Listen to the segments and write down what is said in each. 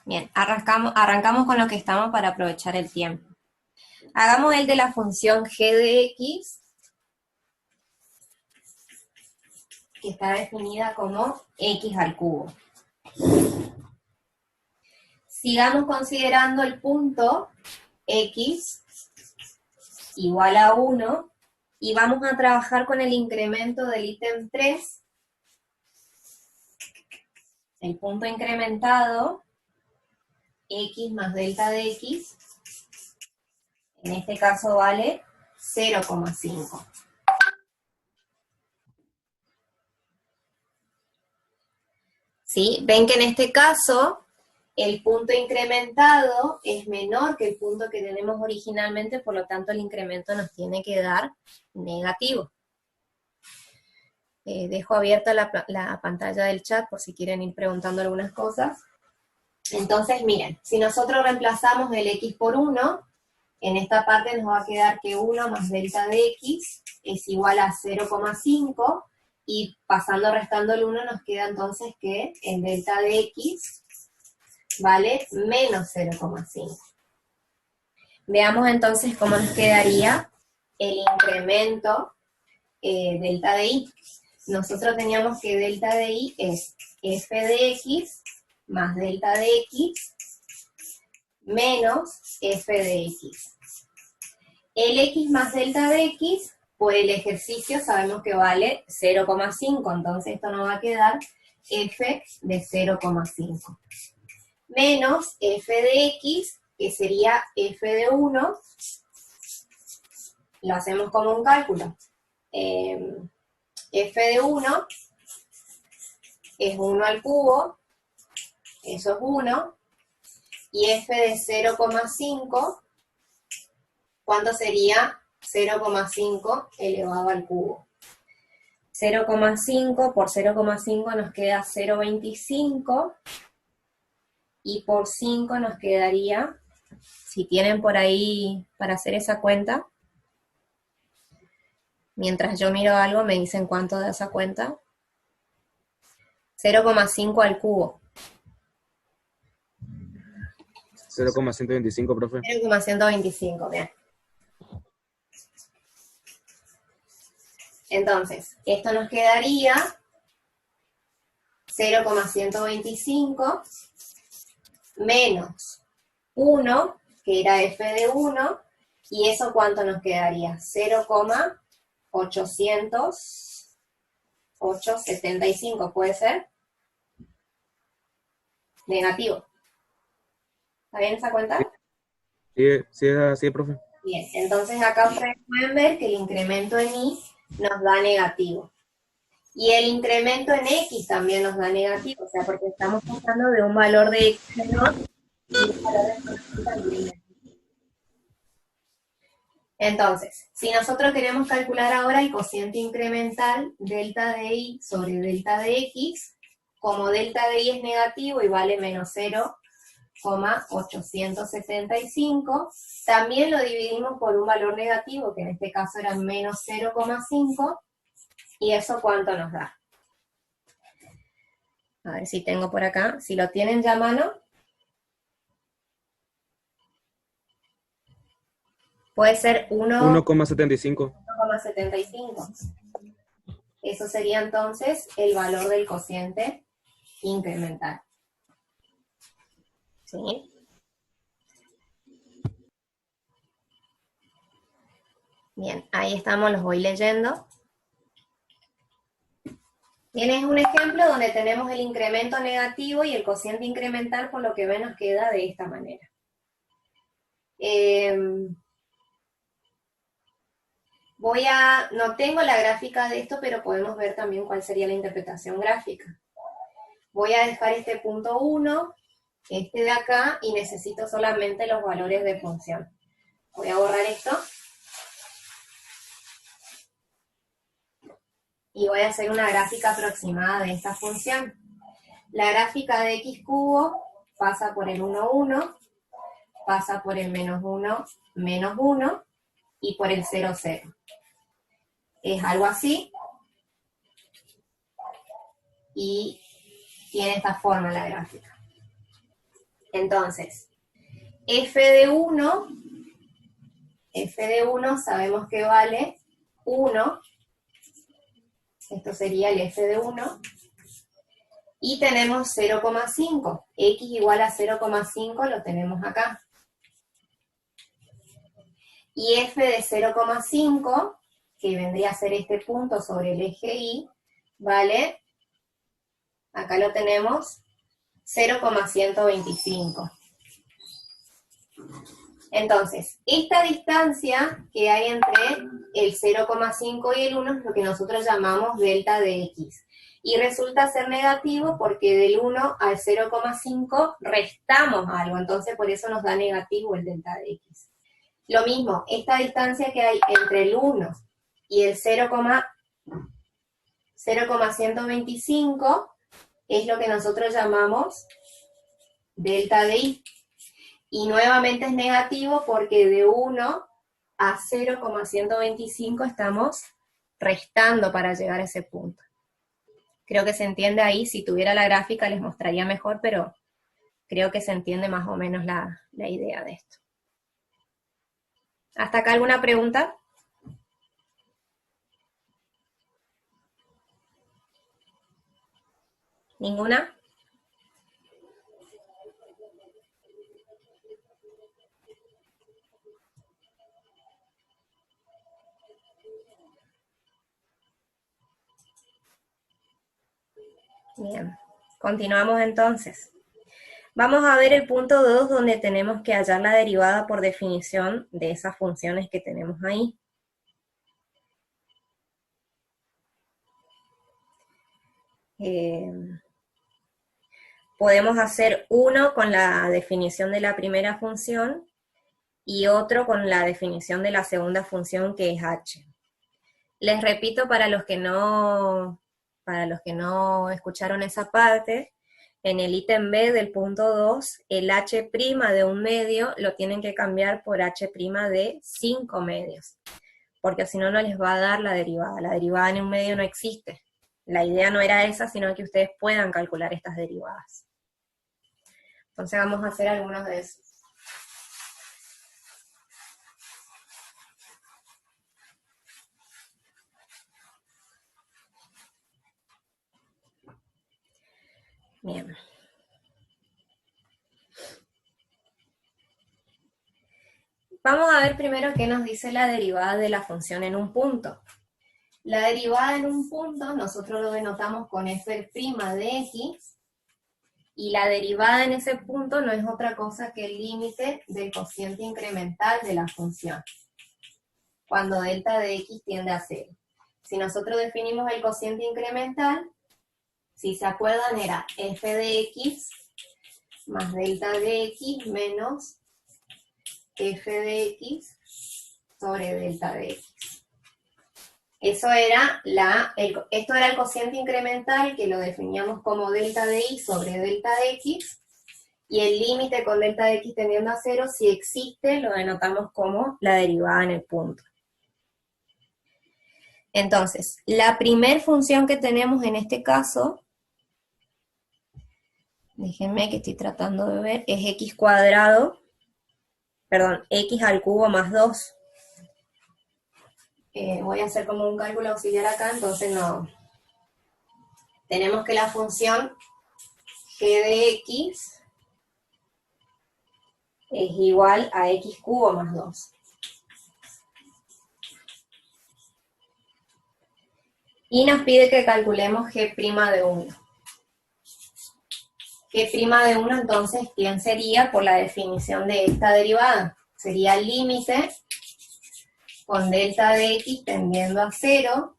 Bien, arrancamos con lo que estamos para aprovechar el tiempo. Hagamos el de la función g de x, que está definida como x al cubo. Sigamos considerando el punto x igual a 1 y vamos a trabajar con el incremento del ítem 3. El punto incrementado, x más delta de x, en este caso vale 0,5. ¿Sí? Ven que en este caso el punto incrementado es menor que el punto que tenemos originalmente, por lo tanto el incremento nos tiene que dar negativo. Dejo abierta la pantalla del chat por si quieren ir preguntando algunas cosas. Entonces, miren, si nosotros reemplazamos el x por 1, en esta parte nos va a quedar que 1 más delta de x es igual a 0,5, y pasando restando el 1 nos queda entonces que el delta de x vale menos 0,5. Veamos entonces cómo nos quedaría el incremento delta de y. Nosotros teníamos que delta de y es f de x más delta de x menos f de x. El x más delta de x, por el ejercicio sabemos que vale 0,5, entonces esto nos va a quedar f de 0,5. Menos f de x, que sería f de 1, lo hacemos como un cálculo. F de 1 es 1 al cubo, eso es 1, y f de 0,5, ¿cuánto sería 0,5 elevado al cubo? 0,5 por 0,5 nos queda 0,25, y por 5 nos quedaría, si tienen por ahí para hacer esa cuenta, mientras yo miro algo me dicen cuánto da esa cuenta. 0,5 al cubo. 0,125, profe. 0,125, bien. Entonces, esto nos quedaría 0,125 menos 1, que era f de 1, y eso ¿cuánto nos quedaría? 0,875, ¿puede ser? Negativo. ¿Está bien esa cuenta? Sí, sí es así, profe. Bien, entonces acá ustedes pueden ver que el incremento en y nos da negativo. Y el incremento en x también nos da negativo, o sea, porque estamos pasando de un valor de x menor y un valor de x también menor. Entonces, si nosotros queremos calcular ahora el cociente incremental delta de y sobre delta de x, como delta de y es negativo y vale menos 0,875, también lo dividimos por un valor negativo, que en este caso era menos 0,5, y eso ¿cuánto nos da? A ver si tengo por acá, si lo tienen ya a mano. Puede ser 1,75. 1,75. Eso sería entonces el valor del cociente incremental. ¿Sí? Bien, ahí estamos, los voy leyendo. Bien, es un ejemplo donde tenemos el incremento negativo y el cociente incremental, por lo que ven nos queda de esta manera. No tengo la gráfica de esto, pero podemos ver también cuál sería la interpretación gráfica. Voy a dejar este punto 1, este de acá, y necesito solamente los valores de función. Voy a borrar esto. Y voy a hacer una gráfica aproximada de esta función. La gráfica de x cubo pasa por el 1, 1, pasa por el menos 1, menos 1, y por el 0, 0. Es algo así, y tiene esta forma la gráfica. Entonces, f de 1 sabemos que vale 1, esto sería el f de 1, y tenemos 0,5, x igual a 0,5 lo tenemos acá. Y f de 0,5, que vendría a ser este punto sobre el eje Y, vale, acá lo tenemos, 0,125. Entonces, esta distancia que hay entre el 0,5 y el 1 es lo que nosotros llamamos delta de x. Y resulta ser negativo porque del 1 al 0,5 restamos algo, entonces por eso nos da negativo el delta de x. Lo mismo, esta distancia que hay entre el 1 y el 0,125 es lo que nosotros llamamos delta de y. Y nuevamente es negativo porque de 1 a 0,125 estamos restando para llegar a ese punto. Creo que se entiende ahí, si tuviera la gráfica les mostraría mejor, pero creo que se entiende más o menos la idea de esto. ¿Hasta acá alguna pregunta? ¿Ninguna? Bien, continuamos entonces. Vamos a ver el punto 2 donde tenemos que hallar la derivada por definición de esas funciones que tenemos ahí. Podemos hacer uno con la definición de la primera función y otro con la definición de la segunda función, que es h. Les repito para los que no escucharon esa parte, en el ítem B del punto 2, el h' de 1 medio lo tienen que cambiar por h' de 5 medios, porque si no, no les va a dar la derivada. La derivada en 1 medio no existe. La idea no era esa, sino que ustedes puedan calcular estas derivadas. Entonces vamos a hacer algunos de esos. Bien. Vamos a ver primero qué nos dice la derivada de la función en un punto. La derivada en un punto nosotros lo denotamos con f' de x, y la derivada en ese punto no es otra cosa que el límite del cociente incremental de la función, cuando delta de x tiende a 0. Si nosotros definimos el cociente incremental, si se acuerdan era f de x más delta de x menos f de x sobre delta de x. Esto era el cociente incremental, que lo definíamos como delta de y sobre delta de x, y el límite con delta de x tendiendo a 0, si existe, lo denotamos como la derivada en el punto. Entonces, la primer función que tenemos en este caso, déjenme que estoy tratando de ver, es x al cubo más 2. Voy a hacer como un cálculo auxiliar acá, entonces no. Tenemos que la función g de x es igual a x cubo más 2. Y nos pide que calculemos g' de 1. G' de 1, entonces, ¿quién sería por la definición de esta derivada? Sería el límite con delta de x tendiendo a 0,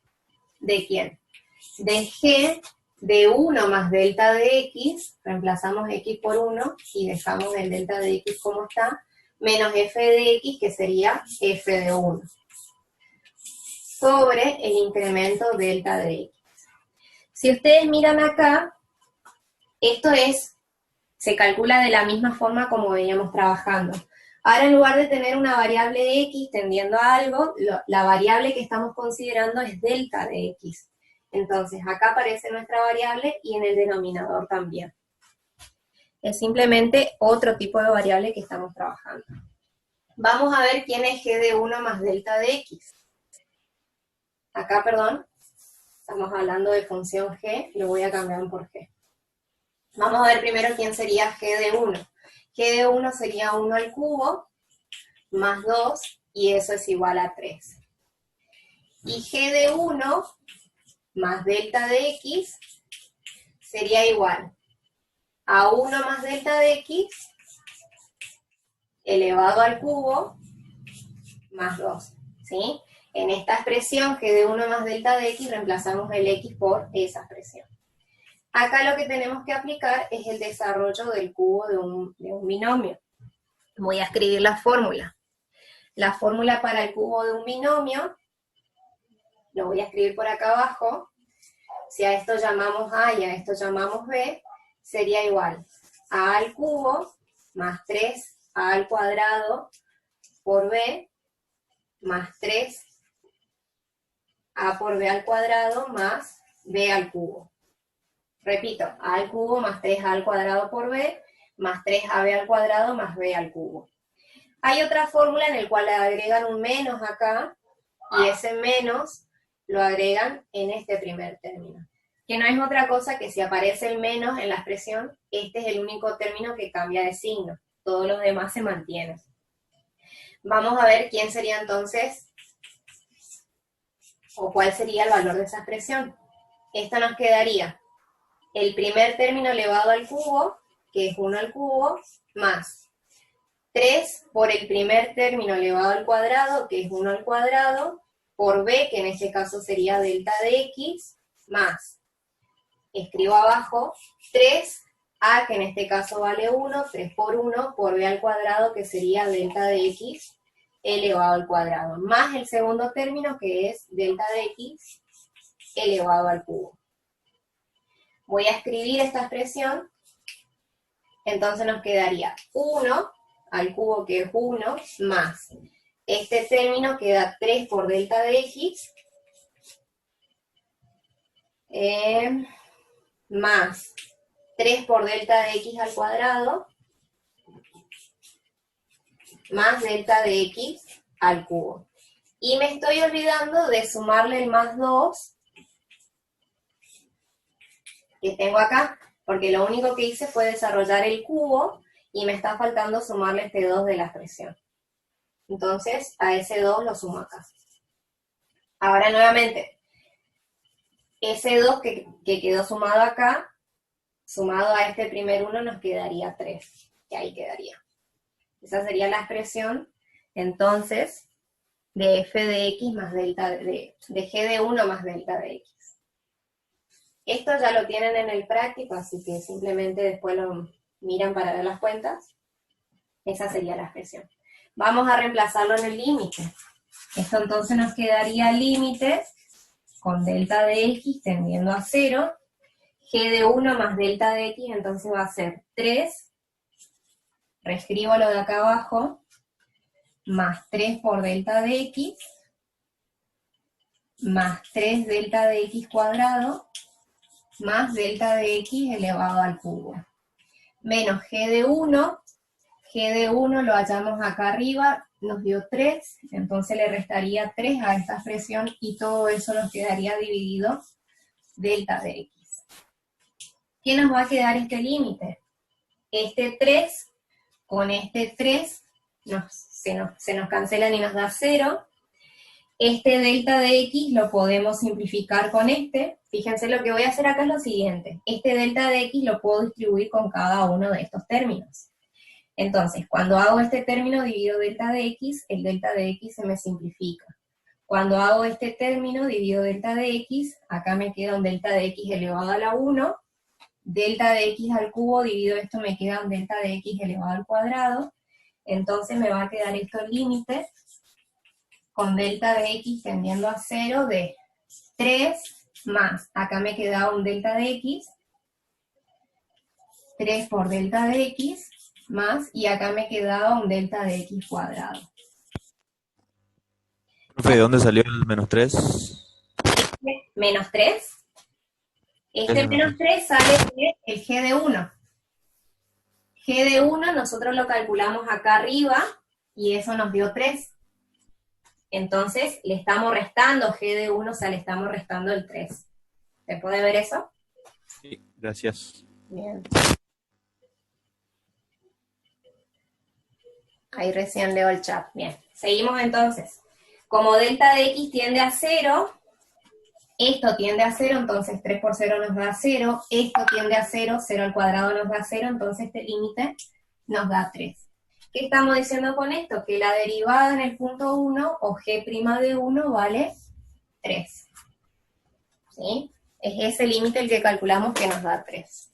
¿de quién? De g de 1 más delta de x, reemplazamos x por 1 y dejamos el delta de x como está, menos f de x, que sería f de 1, sobre el incremento delta de x. Si ustedes miran acá, esto se calcula de la misma forma como veníamos trabajando. Ahora, en lugar de tener una variable de x tendiendo a algo, la variable que estamos considerando es delta de x. Entonces, acá aparece nuestra variable y en el denominador también. Es simplemente otro tipo de variable que estamos trabajando. Vamos a ver quién es g de 1 más delta de x. Acá, perdón, estamos hablando de función g, lo voy a cambiar por g. Vamos a ver primero quién sería g de 1. G de 1 sería 1 al cubo más 2, y eso es igual a 3. Y g de 1 más delta de x sería igual a 1 más delta de x elevado al cubo más 2, ¿sí? En esta expresión g de 1 más delta de x reemplazamos el x por esa expresión. Acá lo que tenemos que aplicar es el desarrollo del cubo de un binomio. Voy a escribir la fórmula. La fórmula para el cubo de un binomio, lo voy a escribir por acá abajo. Si a esto llamamos a y a esto llamamos b, sería igual a al cubo más 3a al cuadrado por b más 3a por b al cuadrado más b al cubo. Repito, a al cubo más 3a al cuadrado por b más 3ab al cuadrado más b al cubo. Hay otra fórmula en la cual le agregan un menos acá, y ese menos lo agregan en este primer término, que no es otra cosa que si aparece el menos en la expresión, este es el único término que cambia de signo, todos los demás se mantienen. Vamos a ver quién sería entonces, o cuál sería el valor de esa expresión. Esto nos quedaría el primer término elevado al cubo, que es 1 al cubo, más 3 por el primer término elevado al cuadrado, que es 1 al cuadrado, por b, que en este caso sería delta de x, más, escribo abajo, 3a, que en este caso vale 1, 3 por 1, por b al cuadrado, que sería delta de x elevado al cuadrado, más el segundo término, que es delta de x elevado al cubo. Voy a escribir esta expresión, entonces nos quedaría 1 al cubo, que es 1, más este término que da 3 por delta de x, más 3 por delta de x al cuadrado, más delta de x al cubo. Y me estoy olvidando de sumarle el más 2 que tengo acá, porque lo único que hice fue desarrollar el cubo, y me está faltando sumarle este 2 de la expresión. Entonces, a ese 2 lo sumo acá. Ahora nuevamente, ese 2 que quedó sumado acá, sumado a este primer 1, nos quedaría 3, que ahí quedaría. Esa sería la expresión, entonces, de f de x más delta de g de 1 más delta de x. Esto ya lo tienen en el práctico, así que simplemente después lo miran para ver las cuentas. Esa sería la expresión. Vamos a reemplazarlo en el límite. Esto entonces nos quedaría límite con delta de x tendiendo a 0. G de 1 más delta de x, entonces va a ser 3. Reescribo lo de acá abajo. Más 3 por delta de x. Más 3 delta de x cuadrado. Más delta de x elevado al cubo. Menos g de 1. G de 1 lo hallamos acá arriba, nos dio 3, entonces le restaría 3 a esta expresión, y todo eso nos quedaría dividido delta de x. ¿Qué nos va a quedar este límite? Este 3 con este 3 se nos cancelan y nos da 0. Este delta de x lo podemos simplificar con este. Fíjense, lo que voy a hacer acá es lo siguiente. Este delta de x lo puedo distribuir con cada uno de estos términos. Entonces, cuando hago este término divido delta de x, el delta de x se me simplifica. Cuando hago este término divido delta de x, acá me queda un delta de x elevado a la 1, delta de x al cubo, divido esto, me queda un delta de x elevado al cuadrado, entonces me va a quedar esto límite con delta de x tendiendo a 0 de 3 más, acá me queda un delta de x, 3 por delta de x, más, y acá me quedaba un delta de x cuadrado. Profe, ¿de dónde salió el menos 3? Menos 3. Este menos 3 sale del g de 1. G de 1 nosotros lo calculamos acá arriba, y eso nos dio 3. Entonces, le estamos restando G de 1, o sea, le estamos restando el 3. ¿Se puede ver eso? Sí, gracias. Bien. Ahí recién leo el chat. Bien, seguimos entonces. Como delta de x tiende a 0, esto tiende a 0, entonces 3 por 0 nos da 0, esto tiende a 0, 0 al cuadrado nos da 0, entonces este límite nos da 3. ¿Qué estamos diciendo con esto? Que la derivada en el punto 1, o g' de 1, vale 3. ¿Sí? Es ese límite el que calculamos que nos da 3.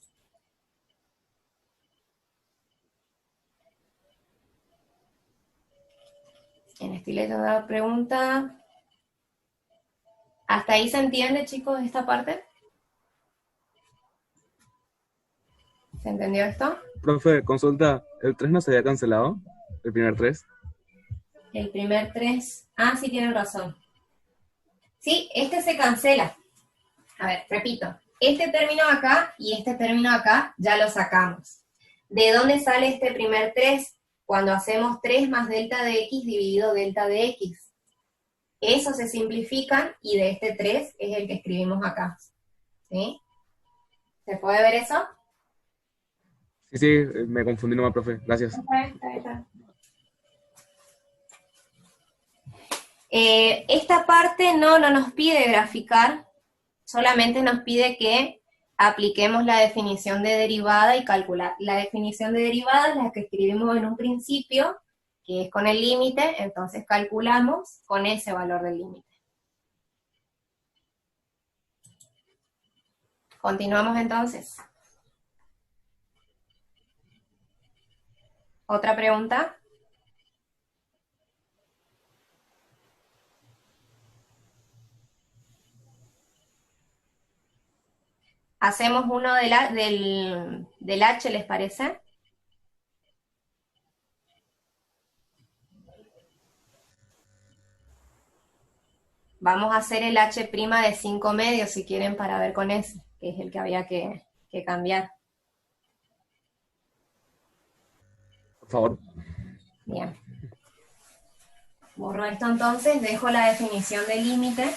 En estilo de la pregunta. ¿Hasta ahí se entiende, chicos, esta parte? ¿Se entendió esto? Profe, consulta, ¿el 3 no se había cancelado? ¿El primer 3? El primer 3. Ah, sí, tienen razón. Sí, este se cancela. A ver, repito. Este término acá y este término acá ya lo sacamos. ¿De dónde sale este primer 3? Cuando hacemos 3 más delta de x dividido delta de x. Eso se simplifican y de este 3 es el que escribimos acá. ¿Sí? ¿Se puede ver eso? Sí, me confundí nomás, profe. Gracias. Está. Esta parte no nos pide graficar, solamente nos pide que apliquemos la definición de derivada y calcular. La definición de derivada es la que escribimos en un principio, que es con el límite, entonces calculamos con ese valor del límite. Continuamos entonces. ¿Otra pregunta? Hacemos uno del H, ¿les parece? Vamos a hacer el H' de 5 medios, si quieren, para ver con ese, que es el que había que cambiar. Por favor. Bien. Borro esto entonces, dejo la definición del límite.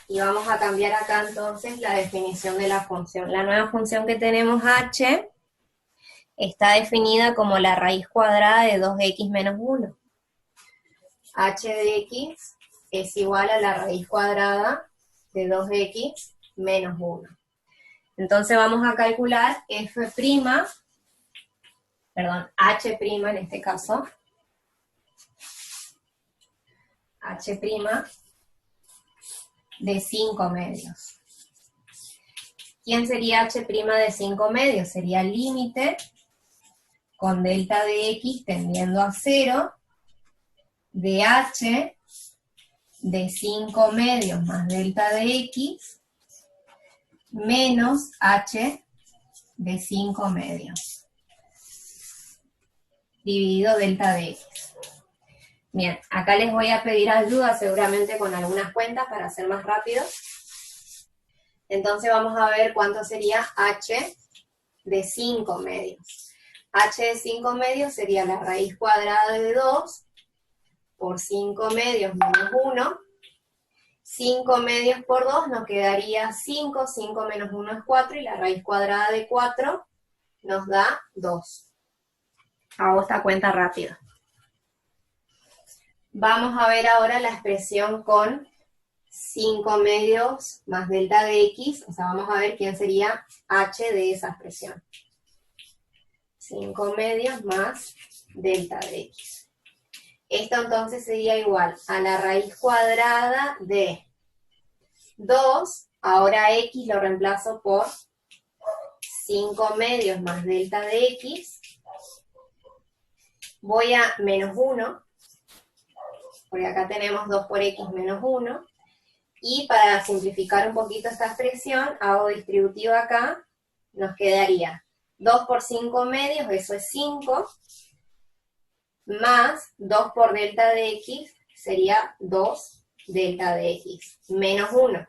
Y vamos a cambiar acá entonces la definición de la función. La nueva función que tenemos h está definida como la raíz cuadrada de 2x menos 1. H de x es igual a la raíz cuadrada de 2x menos 1. Entonces vamos a calcular h' en este caso, h' de 5 medios. ¿Quién sería h' de 5 medios? Sería el límite con delta de x tendiendo a 0 de h de 5 medios más delta de x menos h de 5 medios dividido delta de x. Bien, acá les voy a pedir ayuda seguramente con algunas cuentas para hacer más rápido. Entonces vamos a ver cuánto sería h de 5 medios. H de 5 medios sería la raíz cuadrada de 2 por 5 medios menos 1. 5 medios por 2 nos quedaría 5, 5 menos 1 es 4, y la raíz cuadrada de 4 nos da 2. Hago esta cuenta rápida. Vamos a ver ahora la expresión con 5 medios más delta de x, o sea, vamos a ver quién sería h de esa expresión. 5 medios más delta de x. Esto entonces sería igual a la raíz cuadrada de 2, ahora x lo reemplazo por 5 medios más delta de x, voy a menos 1, porque acá tenemos 2 por x menos 1, y para simplificar un poquito esta expresión, hago distributiva acá, nos quedaría 2 por 5 medios, eso es 5, más 2 por delta de x sería 2 delta de x, menos 1.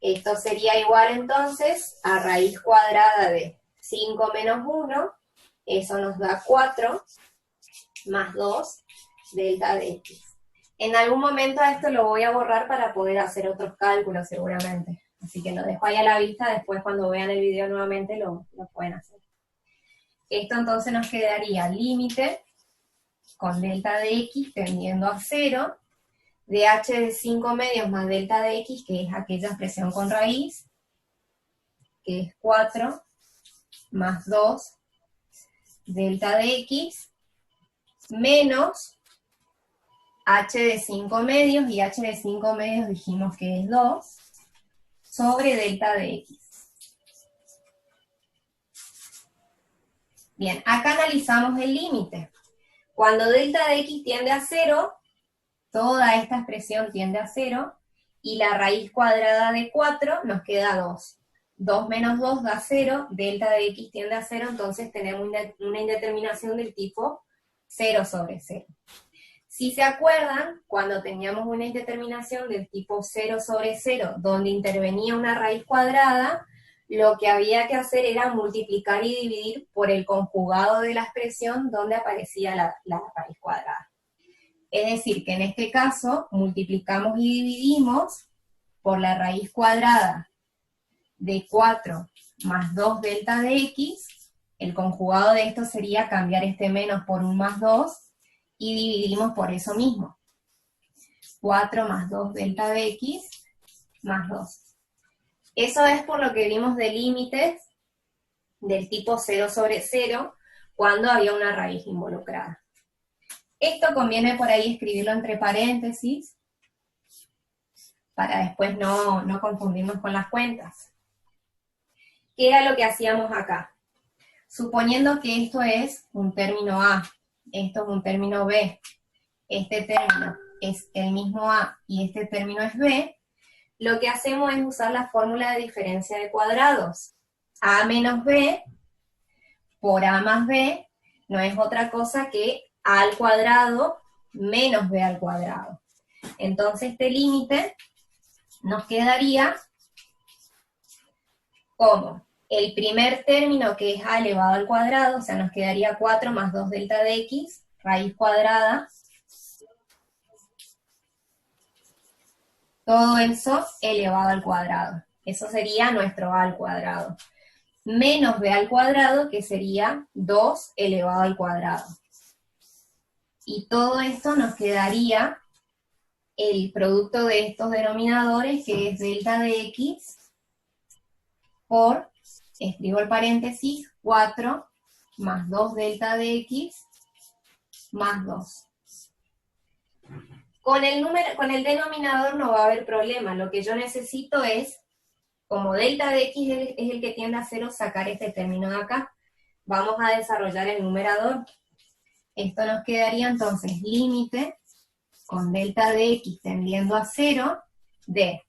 Esto sería igual entonces a raíz cuadrada de 5 menos 1, eso nos da 4, más 2, delta de x. En algún momento a esto lo voy a borrar para poder hacer otros cálculos seguramente. Así que lo dejo ahí a la vista, después cuando vean el video nuevamente lo pueden hacer. Esto entonces nos quedaría límite con delta de x tendiendo a 0, de h de 5 medios más delta de x, que es aquella expresión con raíz, que es 4, más 2, delta de x, menos h de 5 medios, y h de 5 medios dijimos que es 2, sobre delta de x. Bien, acá analizamos el límite. Cuando delta de x tiende a 0, toda esta expresión tiende a 0, y la raíz cuadrada de 4 nos queda 2. 2 menos 2 da 0, delta de x tiende a 0, entonces tenemos una indeterminación del tipo 0 sobre 0. Si se acuerdan, cuando teníamos una indeterminación del tipo 0 sobre 0, donde intervenía una raíz cuadrada, lo que había que hacer era multiplicar y dividir por el conjugado de la expresión donde aparecía la raíz cuadrada. Es decir, que en este caso multiplicamos y dividimos por la raíz cuadrada de 4 más 2 delta de x. El conjugado de esto sería cambiar este menos por un más 2 y dividimos por eso mismo. 4 más 2 delta de x más 2. Eso es por lo que vimos de límites del tipo 0 sobre 0 cuando había una raíz involucrada. Esto conviene por ahí escribirlo entre paréntesis para después no confundirnos con las cuentas. ¿Qué era lo que hacíamos acá? Suponiendo que esto es un término A, esto es un término B, este término es el mismo A y este término es B, lo que hacemos es usar la fórmula de diferencia de cuadrados. A menos B por A más B no es otra cosa que A al cuadrado menos B al cuadrado. Entonces este límite nos quedaría como el primer término, que es A elevado al cuadrado, o sea, nos quedaría 4 más 2 delta de x, raíz cuadrada, todo eso elevado al cuadrado. Eso sería nuestro A al cuadrado. Menos B al cuadrado, que sería 2 elevado al cuadrado. Y todo esto nos quedaría el producto de estos denominadores, que es delta de x por, escribo el paréntesis, 4 más 2 delta de x más 2. Con el denominador no va a haber problema. Lo que yo necesito es, como delta de x es el que tiende a 0, sacar este término de acá. Vamos a desarrollar el numerador. Esto nos quedaría entonces límite con delta de x tendiendo a 0 de,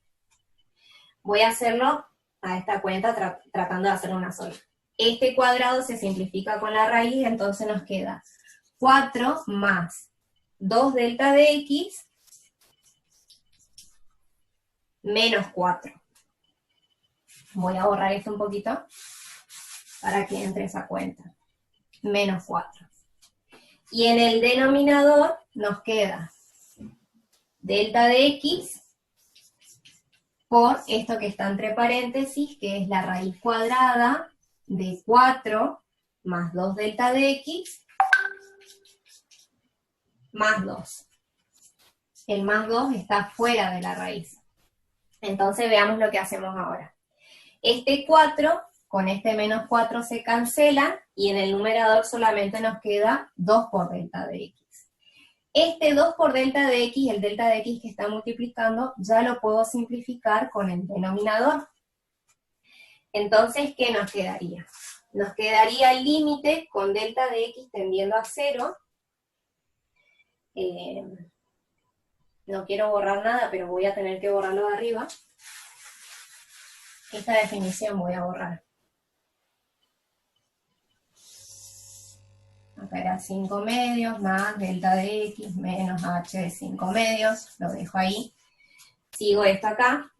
voy a hacerlo a esta cuenta tratando de hacer una sola. Este cuadrado se simplifica con la raíz, entonces nos queda 4 más 2 delta de x menos 4. Voy a borrar esto un poquito para que entre esa cuenta. Menos 4. Y en el denominador nos queda delta de x por esto que está entre paréntesis, que es la raíz cuadrada de 4 más 2 delta de x más 2. El más 2 está fuera de la raíz. Entonces veamos lo que hacemos ahora. Este 4 con este menos 4 se cancelan y en el numerador solamente nos queda 2 por delta de x. Este 2 por delta de x, el delta de x que está multiplicando, ya lo puedo simplificar con el denominador. Entonces, ¿qué nos quedaría? Nos quedaría el límite con delta de x tendiendo a 0. No quiero borrar nada, pero voy a tener que borrarlo de arriba. Esta definición voy a borrar. Acá era 5 medios más delta de x menos h de 5 medios. Lo dejo ahí. sigo esto acá.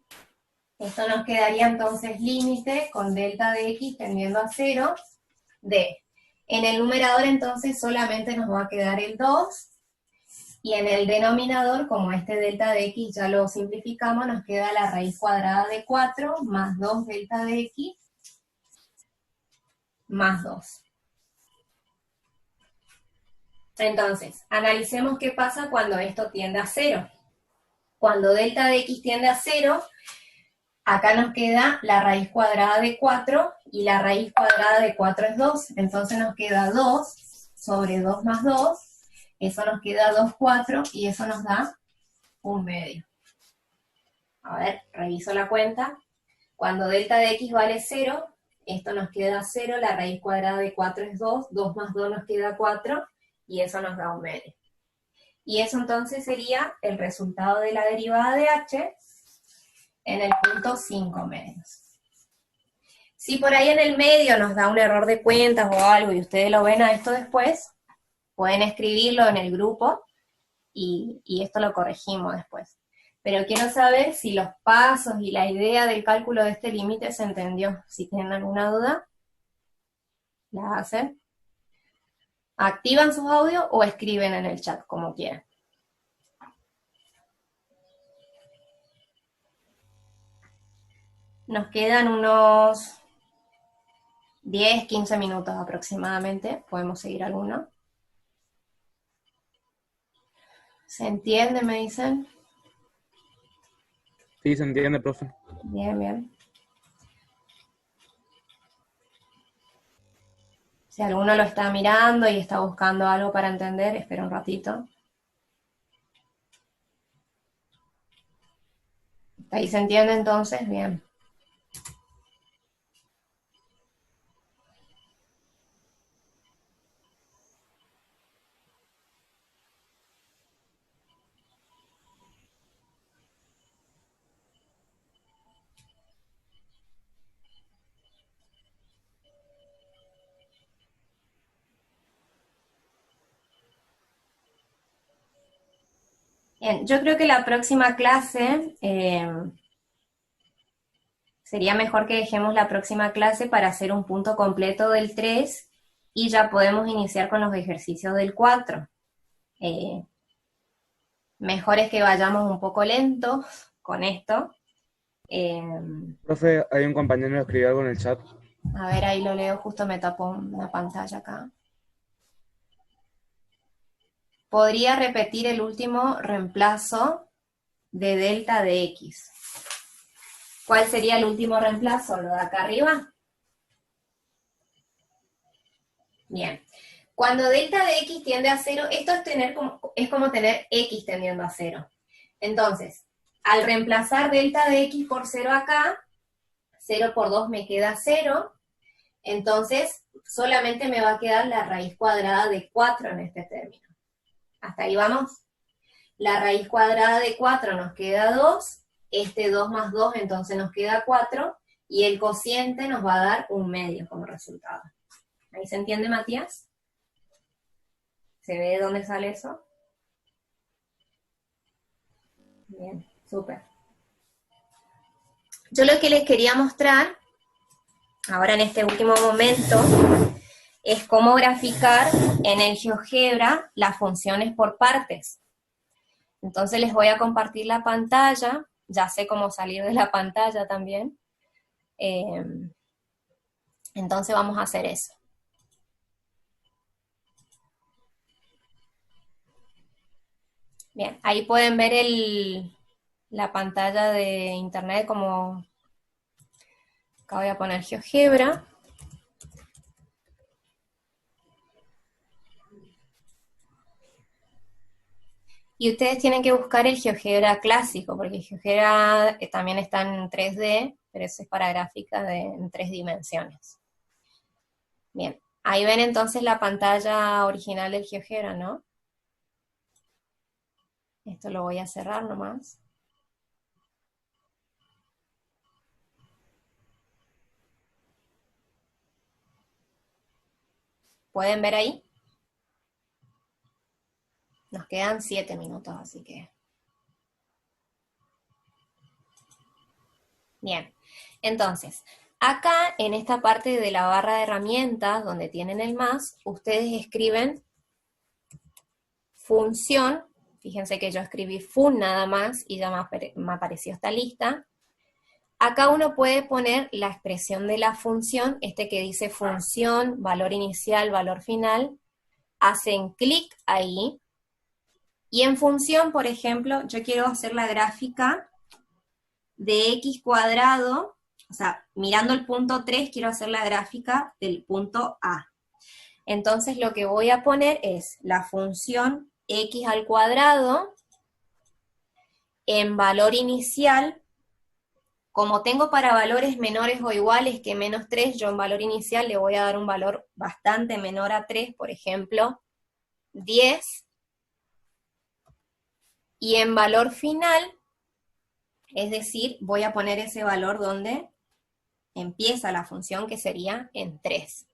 Esto nos quedaría entonces límite con delta de x tendiendo a 0 de, en el numerador entonces solamente nos va a quedar el 2, y en el denominador, como este delta de x ya lo simplificamos, nos queda la raíz cuadrada de 4 más 2 delta de x más 2. Entonces, analicemos qué pasa cuando esto tiende a 0. Cuando delta de x tiende a 0, acá nos queda la raíz cuadrada de 4, y la raíz cuadrada de 4 es 2, entonces nos queda 2 sobre 2 más 2, eso nos queda 2, 4, y eso nos da 1/2. A ver, reviso la cuenta. Cuando delta de x vale 0, esto nos queda 0, la raíz cuadrada de 4 es 2, 2 más 2 nos queda 4, y eso nos da 1/2. Y eso entonces sería el resultado de la derivada de h en el punto 5/2. Si por ahí en el medio nos da un error de cuentas o algo y ustedes lo ven a esto después, pueden escribirlo en el grupo y esto lo corregimos después. Pero quiero saber si los pasos y la idea del cálculo de este límite se entendió. Si tienen alguna duda, la hacen. Activan sus audios o escriben en el chat, como quieran. Nos quedan unos 10, 15 minutos aproximadamente. Podemos seguir alguno. ¿Se entiende, me dicen? Sí, se entiende, profe. Bien, bien. Si alguno lo está mirando y está buscando algo para entender, espera un ratito. ¿Ahí se entiende entonces? Bien. Bien, yo creo que la próxima clase, sería mejor que dejemos la próxima clase para hacer un punto completo del 3 y ya podemos iniciar con los ejercicios del 4. Mejor es que vayamos un poco lentos con esto. Profe, hay un compañero que escribió algo en el chat. A ver, ahí lo leo, justo me tapó una pantalla acá. Podría repetir el último reemplazo de delta de x. ¿Cuál sería el último reemplazo? ¿Lo de acá arriba? Bien. Cuando delta de x tiende a 0, esto es como tener x tendiendo a 0. Entonces, al reemplazar delta de x por 0 acá, 0 por 2 me queda 0, entonces solamente me va a quedar la raíz cuadrada de 4 en este término. ¿Hasta ahí vamos? La raíz cuadrada de 4 nos queda 2, este 2 más 2 entonces nos queda 4, y el cociente nos va a dar 1/2 como resultado. ¿Ahí se entiende, Matías? ¿Se ve de dónde sale eso? Bien, súper. Yo lo que les quería mostrar, ahora en este último momento, es cómo graficar en el GeoGebra las funciones por partes. Entonces les voy a compartir la pantalla, ya sé cómo salir de la pantalla también. Entonces vamos a hacer eso. Bien, ahí pueden ver la pantalla de internet, como acá voy a poner GeoGebra. Y ustedes tienen que buscar el GeoGebra clásico, porque el GeoGebra también está en 3D, pero eso es para gráficas en 3 dimensiones. Bien, ahí ven entonces la pantalla original del GeoGebra, ¿no? Esto lo voy a cerrar nomás. ¿Pueden ver ahí? Nos quedan 7 minutos, así que... Bien, entonces, acá en esta parte de la barra de herramientas, donde tienen el más, ustedes escriben función, fíjense que yo escribí fun nada más y ya me apareció esta lista. Acá uno puede poner la expresión de la función, que dice función, valor inicial, valor final, hacen clic ahí, y en función, por ejemplo, yo quiero hacer la gráfica de x cuadrado, o sea, mirando el punto 3, quiero hacer la gráfica del punto A. Entonces lo que voy a poner es la función x al cuadrado en valor inicial. Como tengo para valores menores o iguales que menos 3, yo en valor inicial le voy a dar un valor bastante menor a 3, por ejemplo, 10. Y en valor final, es decir, voy a poner ese valor donde empieza la función, que sería en 3.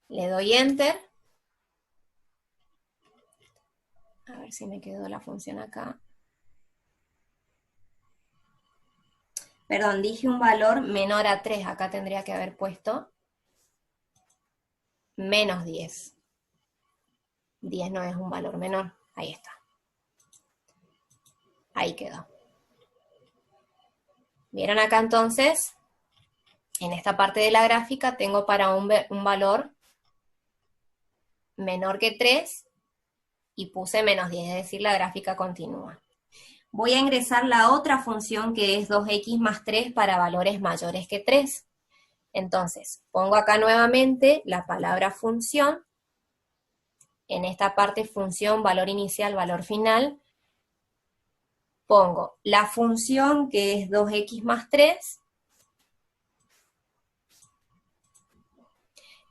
Le doy Enter. A ver si me quedó la función acá. Perdón, dije un valor menor a 3. Acá tendría que haber puesto menos 10. 10 no es un valor menor. Ahí está. Ahí quedó. ¿Vieron acá entonces? En esta parte de la gráfica tengo para un valor menor que 3 y puse menos 10, es decir, la gráfica continúa. Voy a ingresar la otra función que es 2x más 3 para valores mayores que 3. Entonces, pongo acá nuevamente la palabra función. En esta parte función, valor inicial, valor final. Pongo la función que es 2x más 3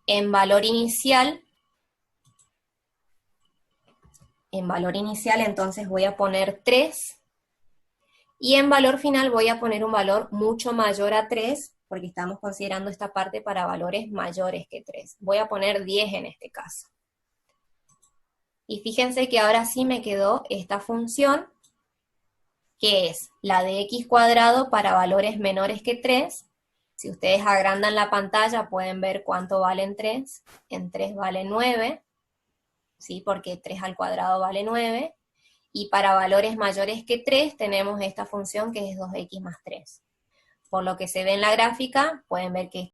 en valor inicial. En valor inicial entonces voy a poner 3. Y en valor final voy a poner un valor mucho mayor a 3, porque estamos considerando esta parte para valores mayores que 3. Voy a poner 10 en este caso. Y fíjense que ahora sí me quedó esta función, que es la de x cuadrado para valores menores que 3. Si ustedes agrandan la pantalla pueden ver cuánto vale en 3. En 3 vale 9, ¿sí? Porque 3 al cuadrado vale 9. Y para valores mayores que 3 tenemos esta función que es 2x más 3. Por lo que se ve en la gráfica, pueden ver que